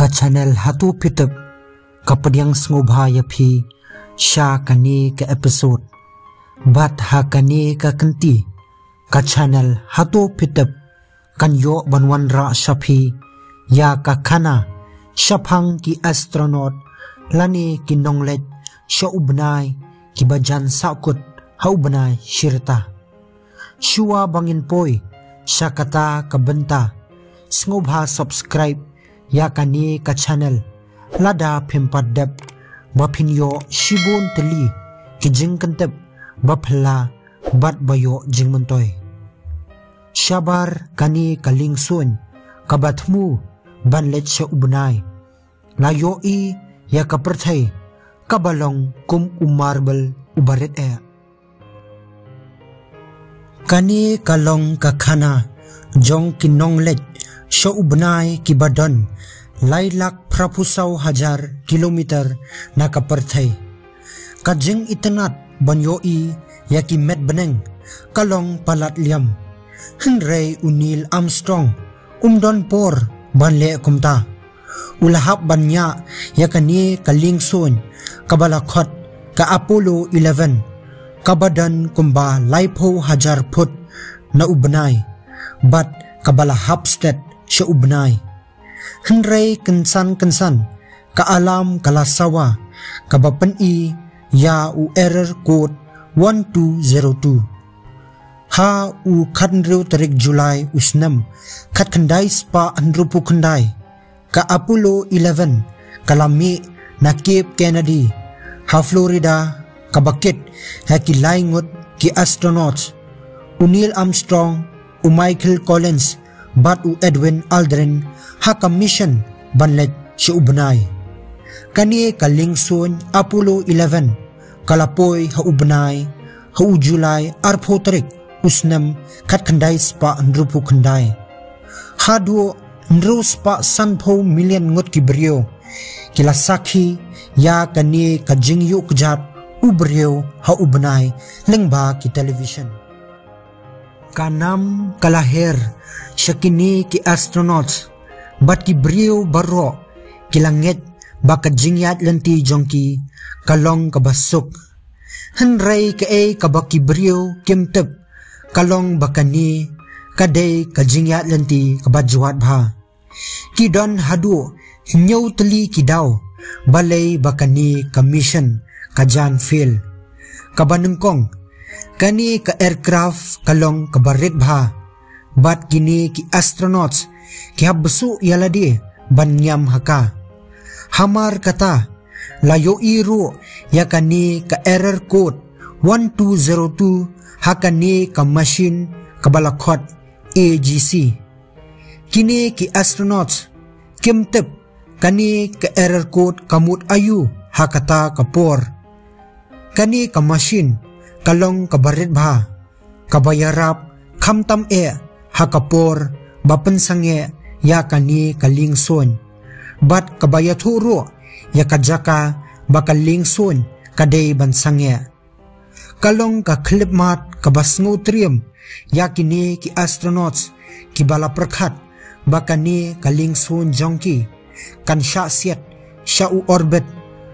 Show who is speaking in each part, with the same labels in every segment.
Speaker 1: ka channel hatu pitup kapadiang sngoba ya phi sha kani ka episode bat ha kani ka kanti ka channel hatu pitup kan yo banwan ra shapi ya ka khana shaphang ki astronaut lani ki nonglet sha ubnai ki bajan sakut haubnai shirta shuwa bangin poi shakata kabanta sngoba subscribe ya kani ka channel lada phimpat dep baphin yo shibun teli ki jingkantep baphala bat bayo jingmantoy shabar kani kaling sun kabathmu banlet sha ubnai la yo i ya kaperthai kabalong kum umarbal ubaret e kani kalong ka khana jong ki nonglet sha ubnai ki badon lailak prapusau hajar kilometer na kaperthai kajing itanat banyo i ya ki met beneng kalong palat liam Henry Unil Armstrong umdon por banle kumta ulahap banya yakani kaling sun kabalakhot ka Apollo 11 kabadan kumba laipo hajar put na ubnai bat kabalahap stet sya ubnai Henry kensan ka alam kalasawa kabapan i ya u error code 1202 ha u khandriu tarik Julai usnam khat khandai spa andrupu khandai ka Apollo 11 kalami na Cape Kennedy ha Florida kabakit ha ki laingot ki astronauts u Neil Armstrong u Michael Collins bat u Edwin Aldrin ha ka mission banlet si ubnai kani kaling sun Apollo 11 kalapoy ha ubnai ha u July arpho tarik usnam khat khandai spa andrupu khandai hadu ndru spa sanpho million ngot ki brio kila sakhi ya kani ka jingyu kjat ubrio ha ubnai lengba ki television kanam kalaher shakini ki astronauts bat ki brio barro kilanget baka jingyat lanti jongki kalong kabasuk Henry ka e kabaki brio kimtep kalong bakani kadai kajingyat lanti kabajwat bha kidon hadu nyau teli kidaw balai bakani commission kajan fail kabanengkong kani ka aircraft kalong kabarit bha bat kini ki astronauts ki habsu yaladi banyam haka hamar kata layo iru yakani ka error code 1202 hakani ka machine kabalakhot AGC kini ki astronauts kimtep kani ka error code kamut ayu hakata kapor kani ka machine kalong kabarit bha kabayarap khamtam e hakapor bapen sange ya kani kaling son bat kabayathuro ya kajaka bakaling son kadai ban sange kalong ka klipmat kabasngo trium ya kini ki astronauts ki bala prakhat bakani kaling son jongki kan sha siat sha u orbit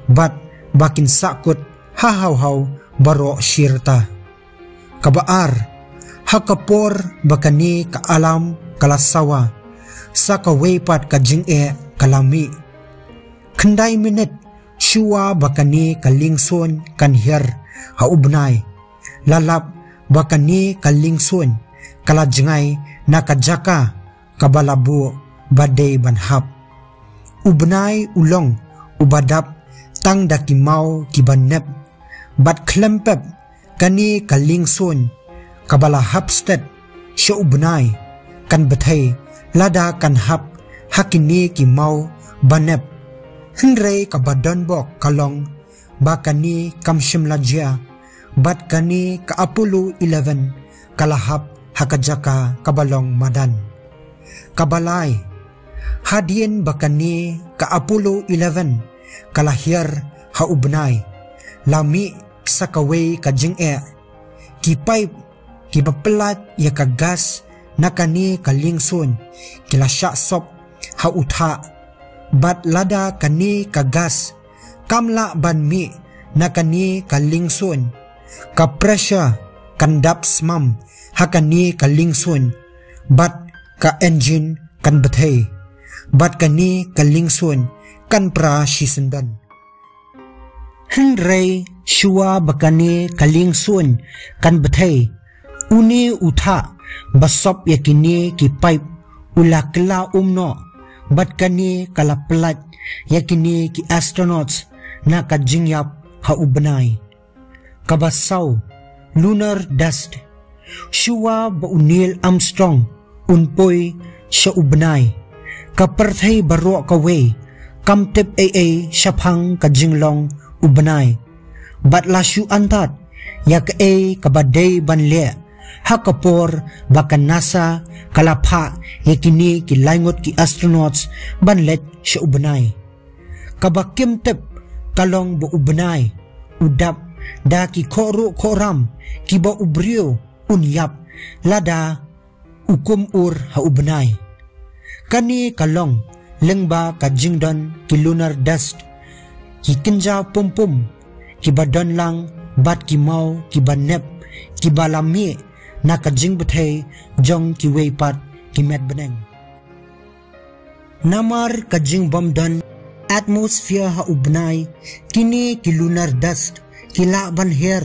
Speaker 1: bat bakin sakut ha haw baro shirta kabaar hakapor bakani ka alam kalasawa saka weipat ka jing e kalami khandai minute shuwa bakani kaling son kan her ha ubnai lalap bakani kaling son kala jingai na kajaka kabalabu badai banhap ubnai ulong ubadap tang dakimau kibanep bat klempep kani kaling son kabala hapstet sha ubnai kan bathai lada kan hap hakini ki mau banep Henry kabadon bok kalong bakani kamshim lajia bat kani ka Apollo 11 kalahap hakajaka kabalong madan kabalai hadien bakani ka Apollo 11 kalahir ha ubnai lami sakaway kajing e ki pipe ki bapelat ya kagas nakani kalingsun kila sya sop ha utha bat lada kani ka gas kamla ban mi na kani ka lingsun ka pressure kan dap smam hakani ka lingsun bat ka engine kan bathai bat kani ka lingsun kan pra shisendan Henry shua bakani ka lingsun kan bathai uni utha basop yakini ki pipe ulakla umno bat kani kala plat yakini ki astronauts na ka jingyap ha ubnai kabasaw lunar dust shua ba Neil Armstrong unpoy siya ubnay kaparthay baro kawe kamtip AA syapang ka jinglong ubnay bat lasyu antat yak kabaday banle hakapor bakan NASA kalapha yakini ki laingot ki astronauts banlet siya ubnay kabakim tip kalong bu ubnay udap da ki koru koram ki ba ubriyo unyap lada ukum ur ha ubnay kani kalong lengba ka jingdon ki lunar dust ki kinja pum pum ki badon lang bat ki mau ki banep ki balami na ka jing bethay jong ki weipat ki met beneng namar ka jing bomdon atmosphere ha ubnay kini ki lunar dust kila ban her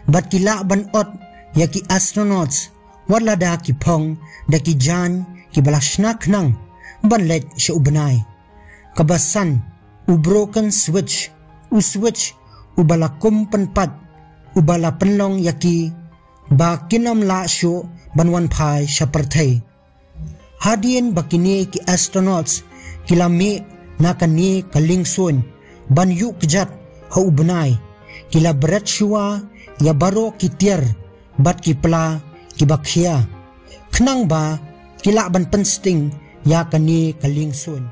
Speaker 1: bat kila ban ot ya ki astronauts wala da ki pong da ki jan ki balashna knang banlet siya ubnay kabasan broken switch ubalakum panpat ubala penlong yaki ba kinam la syo banwan phai siya partay hadien bakini ki astronauts kilami na kani kalingsun ban yu kjat ha ubnay kila berat syua ya baro kitier bat ki pla ki bakhia knang ba kila ban pensting ya kani kalingsun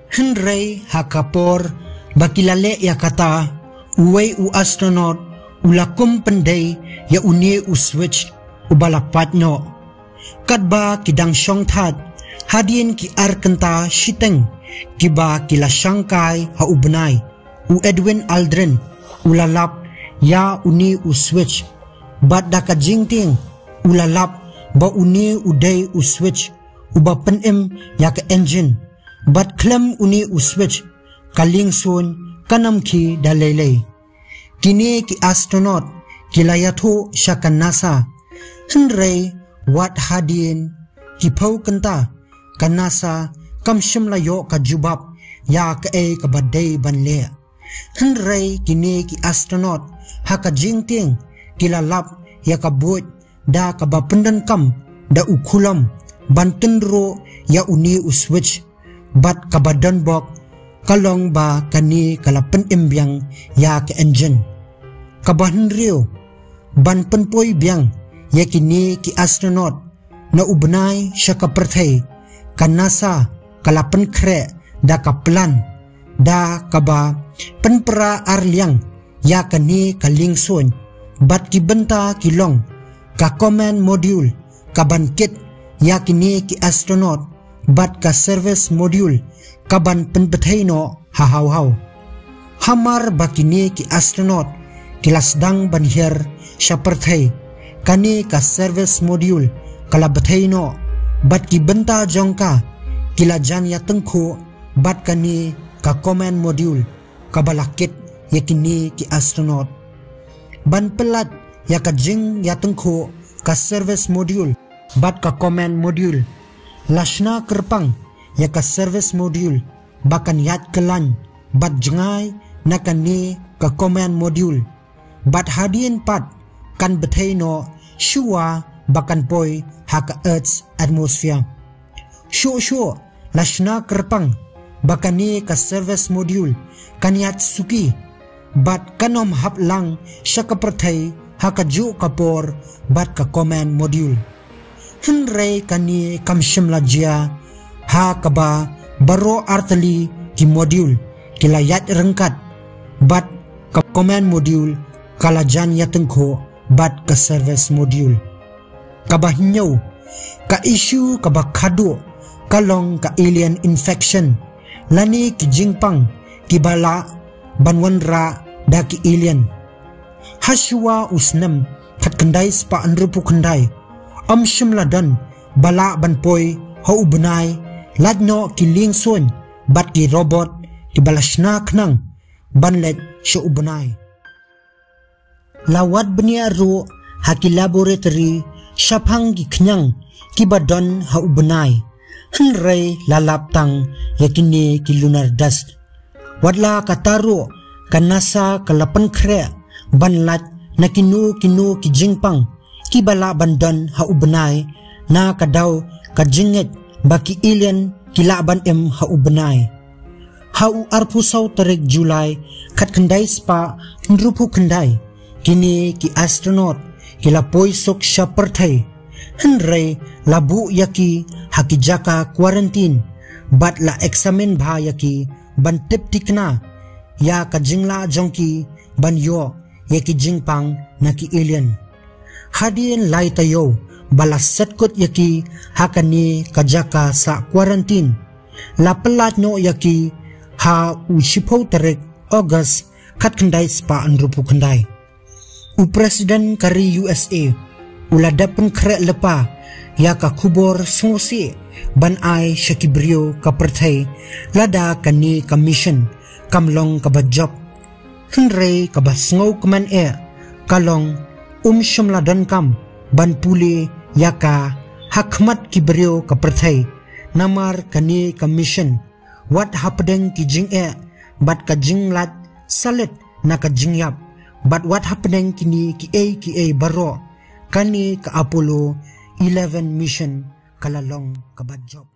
Speaker 1: Henry hakapor bakilale ya kata uwe u astronaut ulakum penday ya uni u switch ubalapat no kadba kidang syong that hadien ki arkenta shiteng kiba kila shangkai ha ubnay u Edwin Aldrin ulalap ya uni u switch bat daka jingting ulalap ba uni uday u switch uba penem ya ke engine bat klem uni u switch kalingsun kanam ki dalele kini ki astronaut kilayatho syakan NASA Henry wat hadien ki pau kenta kan NASA kam shimlayo ka jubab ya ka kabaday banle Henry kini ki astronaut haka jingting kilalap ya kabut da kabapendan kam da ukulam bantendro ya uni u switch bat kabadan bok kalong ba kani kalapen imbyang ya ke engine kabahan rio ban penpoy biang ya kini ki astronaut na ubnay siya kaperthay kan NASA kalapen kre da kaplan da kaba penpera arliang ya kani kalingson bat ki benta kilong ka command module kaban kit ya kini ki astronaut bat ka service module kaban penbethay no hahaw hamar bakini ki astronaut kilasdang banher siya perthay kani ka service module kalabethay no bat ki benta jongka kila jan ya tengko bat kani ka command module kabalakit yakini ki astronaut ban pelat ya ka jing ya tengko ka service module bat ka command module lashna kerpang ya ka service module bakan yat kelan bat jengay na kani ka command module bat hadien pat kan bethay no shua bakan poy haka earth's atmosphere shu lashna kerpang bakani ka service module kan yat suki bat kanom hap lang siya kaperthay haka ju kapor bat ka command module Henry kani kamshim lajia ha kaba baro artali ki module kilayat rengkat bat ka command module kalajan yatengko bat ka service module kabahnyaw ka issue kaba kado kalong ka alien infection lani ki jingpang ki bala banwanra da ki alien hashua usnam khat kandai spa anrupu kandai amshim ladan bala banpoi ho ubnai ladno ki lingson bat ki robot ki balashna knang banlet sho ubnai lawat bnia ru haki laboratory shapang ki knyang ki badon ha ubnai hanrei lalap tang yakini ki lunar dust wadla kataro kanasa kalapan kre banlat na kinu ki jingpang ki bala bandon ha ubnai na kadaw kajinget baki alien kilaban ha ubnai ha u arpu saw tarik July kat kandai spa nrupu kandai kini ki astronaut kila poisok siya perthai hanrei labu yaki hakijaka quarantine bat la examen bha yaki ban tip tikna ya kajingla jongki ban yo yaki jingpang naki alien hadien lai tayo bala setkot yaki hakani kajaka sa quarantine la pelat no yaki ha ushipau tarik August kat kandai spa anrupu kandai u presiden kari USA uladapan kre lepa ya ka kubor sungusi ban ai shakibrio ka perthai lada kani commission kamlong ka bajop hinrei ka basngau kaman kalong shimladan kam ban puli yaka hakmat kibrio ka perthai namar kani commission wat hapdeng ki jing bat ka jinglat salet na ka jingyap but what happening kini ki a baro kani ka Apollo 11 mission kalalong kabadjob